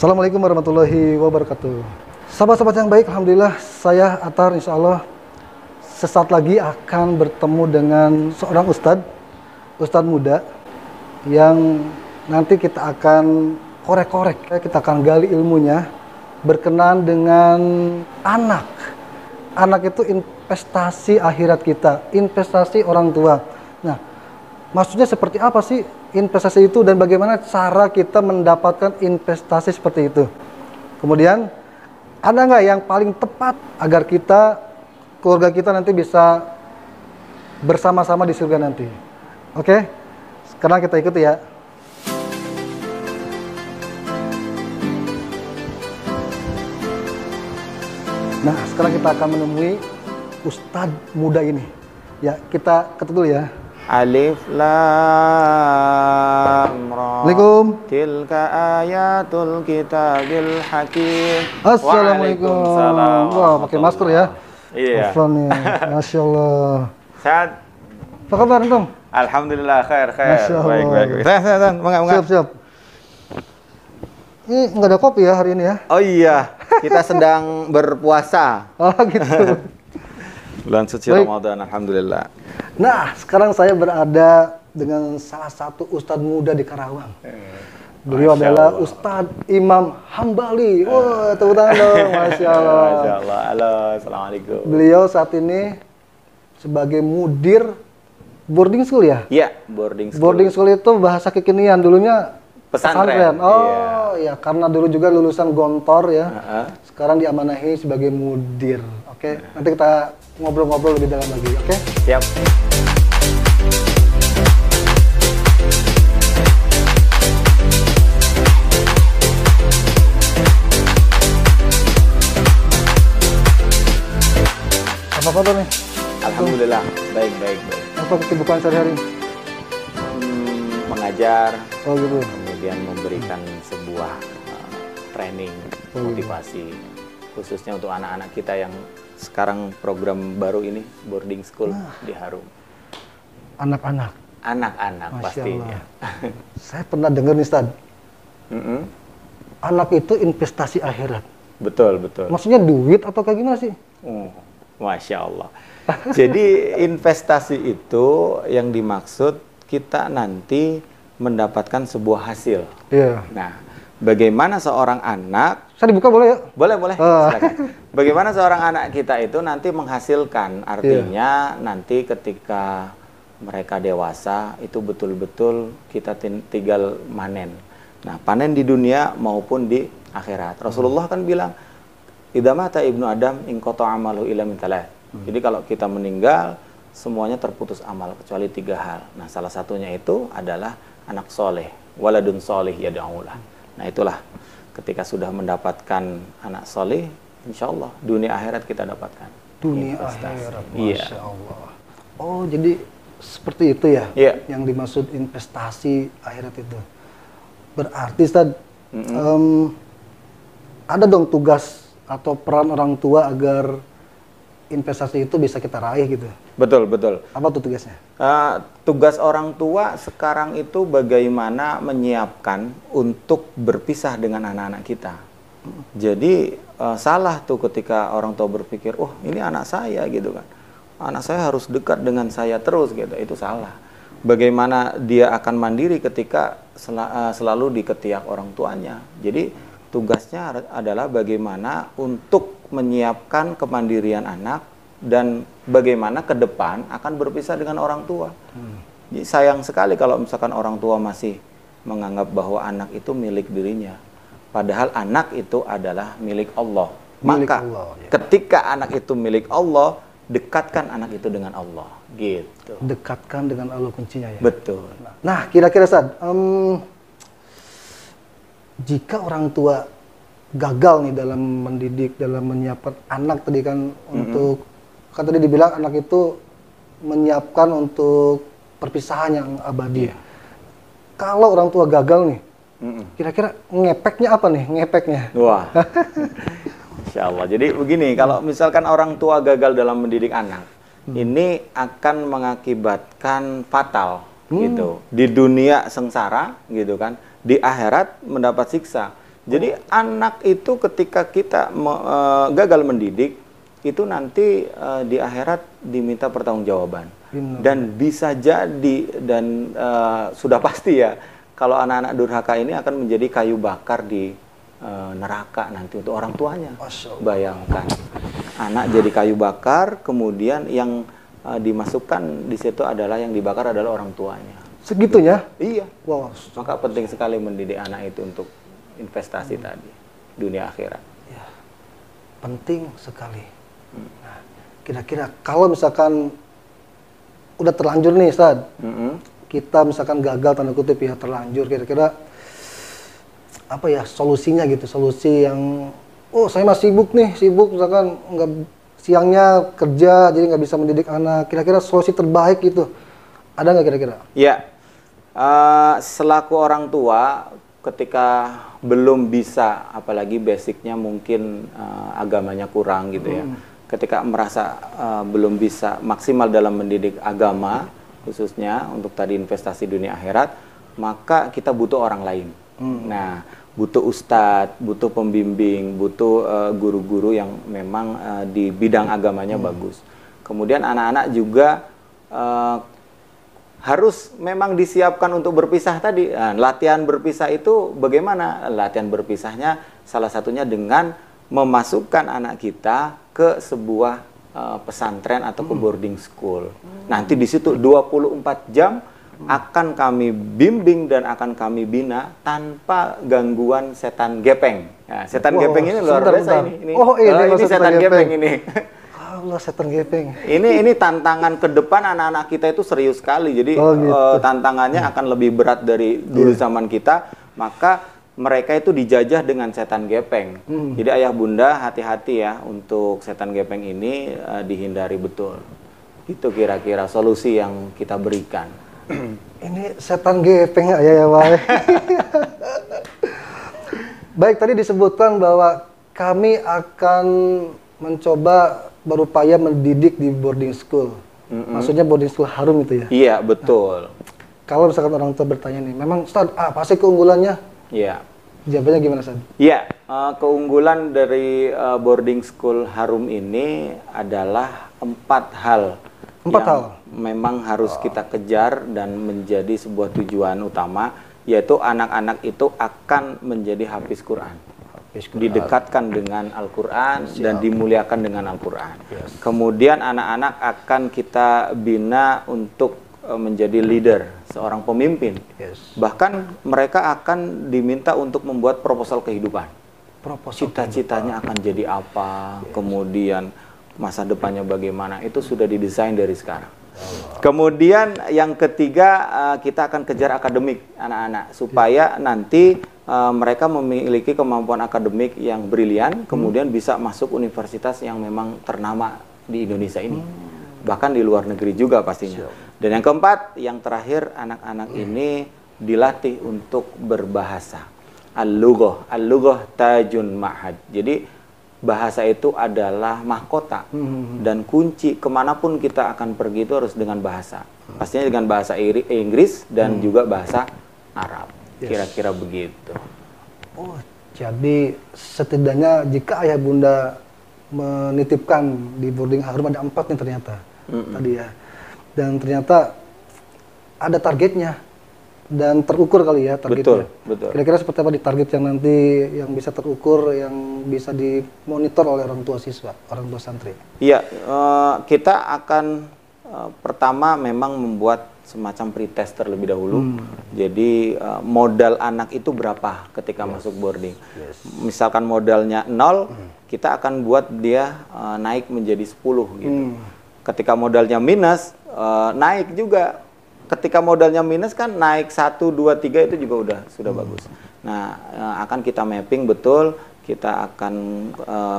Assalamualaikum warahmatullahi wabarakatuh. Sahabat-sahabat yang baik, alhamdulillah saya Atar insya Allah sesaat lagi akan bertemu dengan seorang ustadz muda yang nanti kita akan korek-korek, kita akan gali ilmunya berkenaan dengan anak. Anak itu investasi akhirat kita, investasi orang tua. Nah, maksudnya seperti apa sih investasi itu dan bagaimana cara kita mendapatkan investasi seperti itu? Kemudian, ada nggak yang paling tepat agar kita, keluarga kita nanti bisa bersama-sama di surga nanti? Oke? Sekarang kita ikuti ya. Nah, sekarang kita akan menemui ustadz muda ini. Ya, kita ketuk dulu ya. Alif Lam Ra. Assalamualaikum. Tilka ayatul kitabil hakim. Assalamualaikum. Waalaikumsalam. Wah, pakai masker ya. Iya. Afwan nih. Masya Allah. Sehat? Apa kabar antum? Alhamdulillah khair. Masya Allah. Baik. Sehat. Mangga. Siap. Ini nggak ada kopi ya hari ini ya? Oh iya, kita sedang berpuasa. Oh gitu. Bulan suci Baik. Ramadan, alhamdulillah. Nah, sekarang saya berada dengan salah satu ustadz muda di Karawang. Beliau Masya adalah Allah. Ustadz Imam Hambali. Wah, tepuk tangan dong. Masya Allah. Masya Allah. Halo, assalamualaikum. Beliau saat ini sebagai mudir boarding school ya? Iya, boarding school. Boarding school itu bahasa kekinian, dulunya Pesantren. Oh iya, karena dulu juga lulusan Gontor ya. Sekarang diamanahi sebagai mudir. Oke, nanti kita ngobrol-ngobrol lebih dalam lagi, oke? Siap. Apa kabar nih? Alhamdulillah, baik. Apa kesibukan sehari-hari? Mengajar, Oh gitu. kemudian memberikan sebuah training, motivasi, khususnya untuk anak-anak kita yang sekarang program baru ini, boarding school di Harum. Anak-anak. Anak-anak Masya pastinya. Allah. Saya pernah dengar nih, Ustaz. Anak itu investasi akhirat. Betul. Maksudnya duit atau kayak gimana sih? Masya Allah. Jadi investasi itu yang dimaksud kita nanti mendapatkan sebuah hasil. Iya. Nah, bagaimana seorang anak, Saya dibuka boleh ya? boleh, silakan. Bagaimana seorang anak kita itu nanti menghasilkan, artinya nanti ketika mereka dewasa itu betul-betul kita tinggal manen. Nah, panen di dunia maupun di akhirat. Rasulullah kan bilang, idza mata ibnu Adam in qata amalu illa min thalath. Jadi kalau kita meninggal, semuanya terputus amal kecuali 3 hal. Nah, salah satunya itu adalah anak soleh, waladun soleh yad'ulah. Nah, itulah ketika sudah mendapatkan anak soleh, insya Allah dunia akhirat kita dapatkan. Dunia Investasi. akhirat, Iya. Masya Allah. Oh, jadi seperti itu ya? Iya. Yang dimaksud investasi akhirat itu. Berarti, Ustaz, ada dong tugas atau peran orang tua agar investasi itu bisa kita raih gitu. Betul. Apa tuh tugasnya? Tugas orang tua sekarang itu bagaimana menyiapkan untuk berpisah dengan anak-anak kita. Jadi salah tuh ketika orang tua berpikir, oh ini anak saya gitu kan. Anak saya harus dekat dengan saya terus gitu. Itu salah. Bagaimana dia akan mandiri ketika selalu di ketiak orang tuanya. Jadi tugasnya adalah bagaimana untuk menyiapkan kemandirian anak dan bagaimana ke depan akan berpisah dengan orang tua. Jadi sayang sekali kalau misalkan orang tua masih menganggap bahwa anak itu milik dirinya. Padahal anak itu adalah milik Allah. Milik Maka Allah, ya. ketika anak itu milik Allah, dekatkan anak itu dengan Allah. Gitu. Dekatkan dengan Allah kuncinya ya? Betul. Nah, kira-kira, Ustaz, jika orang tua gagal nih dalam mendidik, dalam menyiapkan anak tadi kan untuk, kan tadi dibilang anak itu menyiapkan untuk perpisahan yang abadi. Kalau orang tua gagal nih, kira-kira ngepeknya apa nih? Ngepeknya? Wah, Insya Allah. Jadi begini, kalau misalkan orang tua gagal dalam mendidik anak, ini akan mengakibatkan fatal gitu. Di dunia sengsara gitu kan, di akhirat mendapat siksa. Jadi anak itu ketika kita gagal mendidik, itu nanti di akhirat diminta pertanggungjawaban. Dan bisa jadi dan sudah pasti ya, kalau anak-anak durhaka ini akan menjadi kayu bakar di neraka nanti untuk orang tuanya. Bayangkan, anak jadi kayu bakar, kemudian yang dimasukkan di situ adalah yang dibakar adalah orang tuanya. Segitunya? Iya. Wow. Maka penting sekali mendidik anak itu untuk investasi tadi, dunia akhirat. Ya, penting sekali. Nah, kira-kira kalau misalkan udah terlanjur nih, Ustaz, kita misalkan gagal tanda kutip ya, terlanjur, kira-kira apa ya solusinya gitu, solusi yang saya masih sibuk misalkan nggak siangnya kerja jadi nggak bisa mendidik anak, kira-kira solusi terbaik gitu ada nggak kira-kira? Ya, selaku orang tua ketika belum bisa, apalagi basicnya mungkin agamanya kurang gitu ya, ketika merasa belum bisa maksimal dalam mendidik agama khususnya untuk tadi investasi dunia akhirat, maka kita butuh orang lain. Nah, butuh ustadz, butuh pembimbing, butuh guru-guru yang memang di bidang agamanya bagus. Kemudian anak-anak juga harus memang disiapkan untuk berpisah tadi. Nah, latihan berpisah itu bagaimana? Latihan berpisahnya salah satunya dengan memasukkan anak kita ke sebuah pesantren atau ke boarding school. Nanti di situ 24 jam akan kami bimbing dan akan kami bina tanpa gangguan setan gepeng. Nah, setan gepeng ini luar biasa ini. Ini setan gepeng ini. Allah, setan gepeng. Ini tantangan ke depan anak-anak kita itu serius sekali. Jadi gitu. Tantangannya akan lebih berat dari dulu zaman kita. Maka mereka itu dijajah dengan setan gepeng. Jadi ayah bunda hati-hati ya untuk setan gepeng ini dihindari betul. Itu kira-kira solusi yang kita berikan. Ini setan gepeng ya Pak. Baik, tadi disebutkan bahwa kami akan mencoba berupaya mendidik di boarding school. Maksudnya boarding school Harum itu ya? Iya, betul. Kalau misalkan orang tua bertanya nih, memang Ustaz, apa sih keunggulannya? Iya. Jawabannya gimana, Ustaz? Iya, keunggulan dari boarding school Harum ini adalah 4 hal. 4 hal? Memang harus kita kejar dan menjadi sebuah tujuan utama, yaitu anak-anak itu akan menjadi hafiz Quran. Didekatkan dengan Al-Quran dan dimuliakan dengan Al-Quran. Kemudian anak-anak akan kita bina untuk menjadi leader, seorang pemimpin. Bahkan mereka akan diminta untuk membuat proposal kehidupan. Cita-citanya akan jadi apa, kemudian masa depannya bagaimana, itu sudah didesain dari sekarang. Kemudian yang ketiga, kita akan kejar akademik anak-anak supaya nanti mereka memiliki kemampuan akademik yang brilian, kemudian bisa masuk universitas yang memang ternama di Indonesia ini, bahkan di luar negeri juga pastinya. Dan yang keempat, yang terakhir, anak-anak ini dilatih untuk berbahasa. Al-lughah tajun ma'had. Jadi bahasa itu adalah mahkota dan kunci kemanapun kita akan pergi itu harus dengan bahasa. Pastinya dengan bahasa Inggris dan juga bahasa Arab. Kira-kira begitu. Oh, jadi setidaknya jika ayah bunda menitipkan di boarding Harum ada 4 nih ternyata tadi ya. Dan ternyata ada targetnya dan terukur kali ya targetnya. Betul. Kira-kira seperti apa di target yang nanti yang bisa terukur, yang bisa dimonitor oleh orang tua siswa, orang tua santri? Iya, kita akan pertama memang membuat semacam pretest terlebih dahulu. Jadi modal anak itu berapa ketika masuk boarding. Misalkan modalnya 0, kita akan buat dia naik menjadi 10 gitu. Ketika modalnya minus, naik juga. Ketika modalnya minus kan naik 1, 2, 3 itu juga sudah bagus. Nah, akan kita mapping betul, kita akan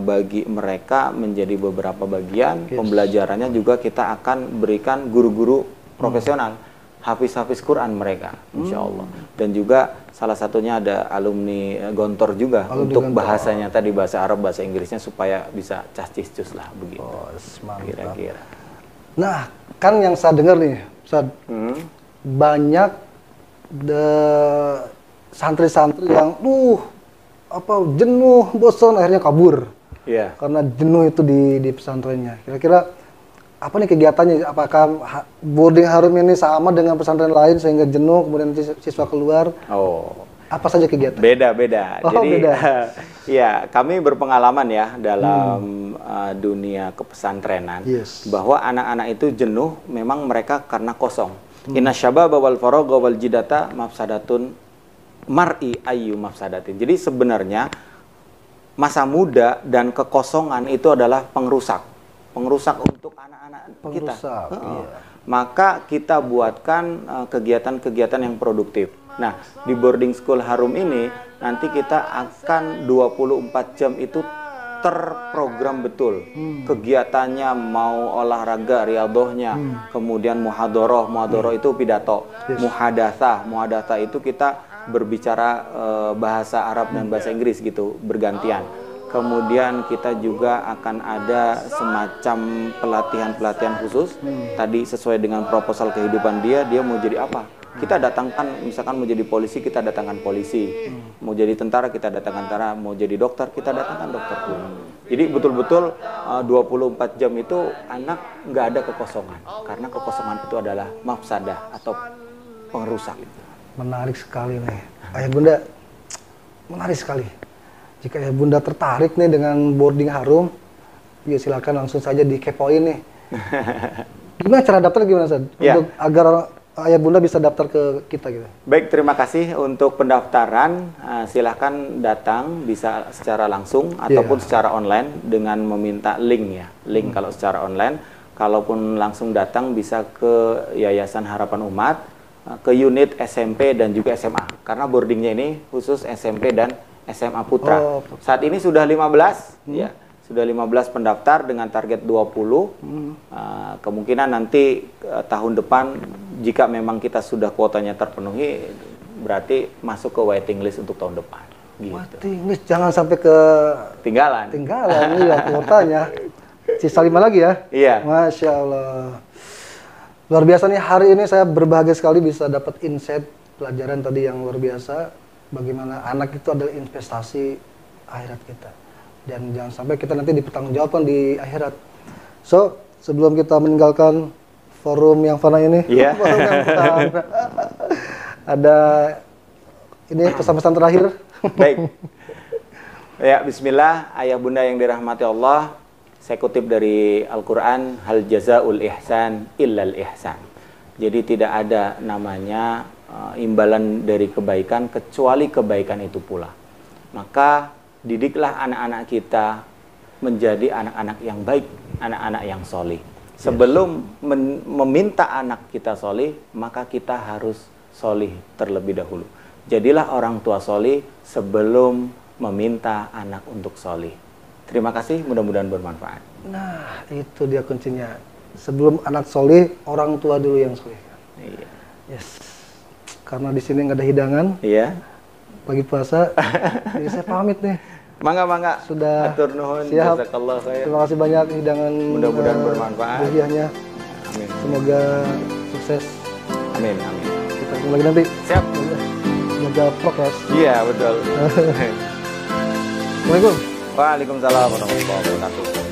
bagi mereka menjadi beberapa bagian. Pembelajarannya juga kita akan berikan guru-guru profesional, hafiz-hafiz Quran mereka, insya Allah. Dan juga salah satunya ada alumni Gontor juga untuk bahasanya tadi, bahasa Arab, bahasa Inggrisnya supaya bisa cas-cis lah begitu. Kira-kira. Nah, kan yang saya dengar nih, Ustaz, banyak santri-santri yang jenuh, bosan, akhirnya kabur. Iya. Karena jenuh itu di pesantrennya. Kira-kira apa nih kegiatannya? Apakah boarding Harum ini sama dengan pesantren lain sehingga jenuh kemudian siswa keluar? Oh. Apa saja kegiatan? Beda-beda. Oh, Jadi, beda. ya kami berpengalaman ya dalam dunia kepesantrenan Yes. bahwa anak-anak itu jenuh, memang mereka karena kosong. Inna syababa wal faragha wal jidata mafsadatun mar'i ayyu mafsadatin. Jadi sebenarnya masa muda dan kekosongan itu adalah pengrusak untuk anak-anak kita. Iya. Maka kita buatkan kegiatan-kegiatan yang produktif. Nah, di boarding school Harum ini nanti kita akan 24 jam itu terprogram betul. Kegiatannya mau olahraga, riadohnya, kemudian muhadoroh itu pidato, muhadatsah itu kita berbicara bahasa Arab dan bahasa Inggris gitu, bergantian. Kemudian kita juga akan ada semacam pelatihan-pelatihan khusus. Tadi sesuai dengan proposal kehidupan dia mau jadi apa? Kita datangkan, misalkan mau jadi polisi, kita datangkan polisi. Mau jadi tentara, kita datangkan tentara. Mau jadi dokter, kita datangkan dokter pun. Jadi betul-betul 24 jam itu anak nggak ada kekosongan. Karena kekosongan itu adalah mafsadah atau pengrusak. Menarik sekali nih. Ayah Bunda, menarik sekali. Jika Ayah Bunda tertarik nih dengan boarding Harum, ya silakan langsung saja dikepoin nih. Gimana cara daftar gimana, Ustaz? Ya. Untuk agar Ayah Bunda bisa daftar ke kita gitu. Baik, terima kasih untuk pendaftaran. Silahkan datang bisa secara langsung ataupun secara online dengan meminta link ya. Link kalau secara online. Kalaupun langsung datang bisa ke Yayasan Harapan Umat, ke unit SMP dan juga SMA. Karena boardingnya ini khusus SMP dan SMA Putra. Saat ini sudah 15 ya. Sudah 15 pendaftar dengan target 20. Kemungkinan nanti tahun depan jika memang kita sudah kuotanya terpenuhi, berarti masuk ke waiting list untuk tahun depan. Gitu. Waiting list, jangan sampai ke Tinggalan. Iya kuotanya. Sisa 5 lagi ya? Iya. Masya Allah. Luar biasa nih, hari ini saya berbahagia sekali bisa dapat insight pelajaran tadi yang luar biasa. Bagaimana anak itu adalah investasi akhirat kita. Dan jangan sampai kita nanti dipertanggungjawabkan di akhirat. So, sebelum kita meninggalkan forum yang fana ini, forum yang fana, ada ini pesan-pesan terakhir. Baik. Ya, bismillah, ayah bunda yang dirahmati Allah, saya kutip dari Al-Quran, hal jazaul ihsan illal ihsan. Jadi tidak ada namanya imbalan dari kebaikan kecuali kebaikan itu pula. Maka didiklah anak-anak kita menjadi anak-anak yang baik, anak-anak yang solih. Sebelum meminta anak kita solih, maka kita harus solih terlebih dahulu. Jadilah orang tua solih sebelum meminta anak untuk solih. Terima kasih, mudah-mudahan bermanfaat. Nah, itu dia kuncinya. Sebelum anak solih, orang tua dulu yang solih. Iya. Yes. Karena di sini nggak ada hidangan. Iya. Pagi puasa, jadi saya pamit nih. Mangga. Sudah atur nuhun. siap. Jazakallah khair. Terima kasih banyak hidangan. Mudah-mudahan bermanfaat. Hadiahnya. Amin. Semoga sukses. Amin. Kita ketemu lagi nanti. Siap. Jaga prokes. Iya, betul. Assalamualaikum. Waalaikumsalam warahmatullahi wabarakatuh.